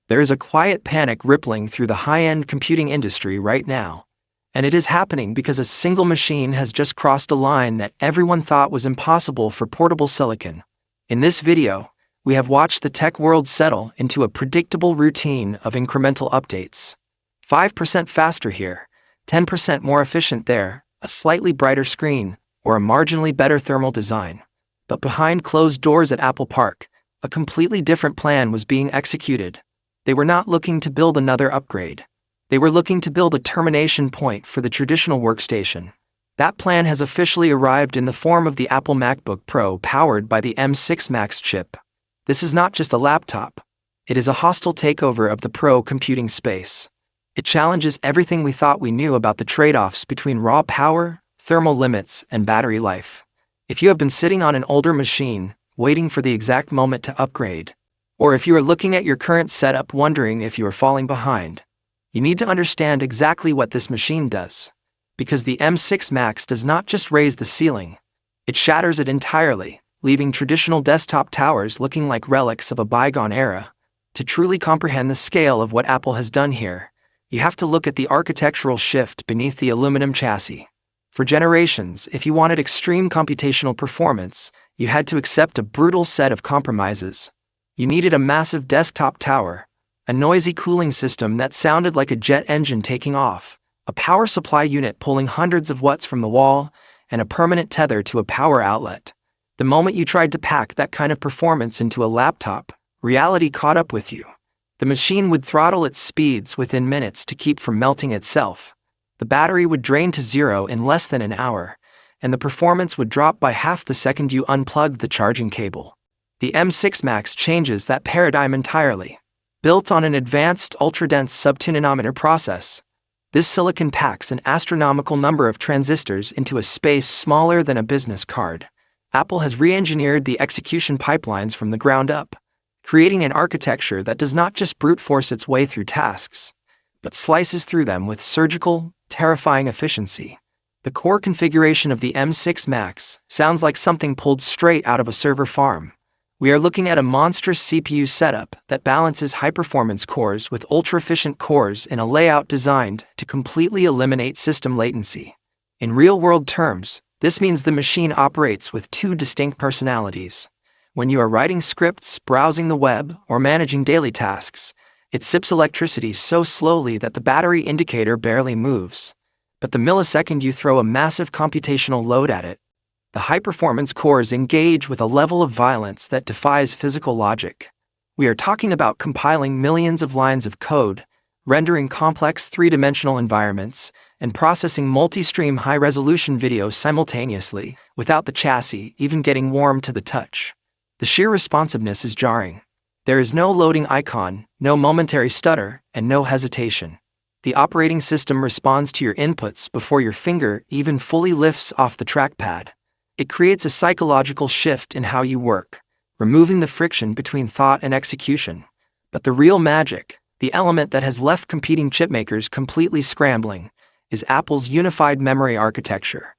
There is a quiet panic rippling through the high-end computing industry right now. And it is happening because a single machine has just crossed a line that everyone thought was impossible for portable silicon. In this video, we have watched the tech world settle into a predictable routine of incremental updates. 5% faster here, 10% more efficient there, a slightly brighter screen, or a marginally better thermal design. But behind closed doors at Apple Park, a completely different plan was being executed. They were not looking to build another upgrade. They were looking to build a termination point for the traditional workstation. That plan has officially arrived in the form of the Apple MacBook Pro powered by the M6 Max chip. This is not just a laptop. It is a hostile takeover of the Pro computing space. It challenges everything we thought we knew about the trade-offs between raw power, thermal limits, and battery life. If you have been sitting on an older machine, waiting for the exact moment to upgrade, or if you are looking at your current setup wondering if you are falling behind, you need to understand exactly what this machine does. Because the M6 Max does not just raise the ceiling, it shatters it entirely, leaving traditional desktop towers looking like relics of a bygone era. To truly comprehend the scale of what Apple has done here, you have to look at the architectural shift beneath the aluminum chassis. For generations, if you wanted extreme computational performance, you had to accept a brutal set of compromises. You needed a massive desktop tower, a noisy cooling system that sounded like a jet engine taking off, a power supply unit pulling hundreds of watts from the wall, and a permanent tether to a power outlet. The moment you tried to pack that kind of performance into a laptop, reality caught up with you. The machine would throttle its speeds within minutes to keep from melting itself. The battery would drain to zero in less than an hour, and the performance would drop by half the second you unplugged the charging cable. The M6 Max changes that paradigm entirely. Built on an advanced ultra-dense sub-2 nanometer process, this silicon packs an astronomical number of transistors into a space smaller than a business card. Apple has re-engineered the execution pipelines from the ground up, creating an architecture that does not just brute force its way through tasks, but slices through them with surgical, terrifying efficiency. The core configuration of the M6 Max sounds like something pulled straight out of a server farm. We are looking at a monstrous CPU setup that balances high-performance cores with ultra-efficient cores in a layout designed to completely eliminate system latency. In real-world terms, this means the machine operates with two distinct personalities. When you are writing scripts, browsing the web, or managing daily tasks, it sips electricity so slowly that the battery indicator barely moves. But the millisecond you throw a massive computational load at it, the high-performance cores engage with a level of violence that defies physical logic. We are talking about compiling millions of lines of code, rendering complex three-dimensional environments, and processing multi-stream high-resolution video simultaneously, without the chassis even getting warm to the touch. The sheer responsiveness is jarring. There is no loading icon, no momentary stutter, and no hesitation. The operating system responds to your inputs before your finger even fully lifts off the trackpad. It creates a psychological shift in how you work, removing the friction between thought and execution. But the real magic, the element that has left competing chipmakers completely scrambling, is Apple's unified memory architecture.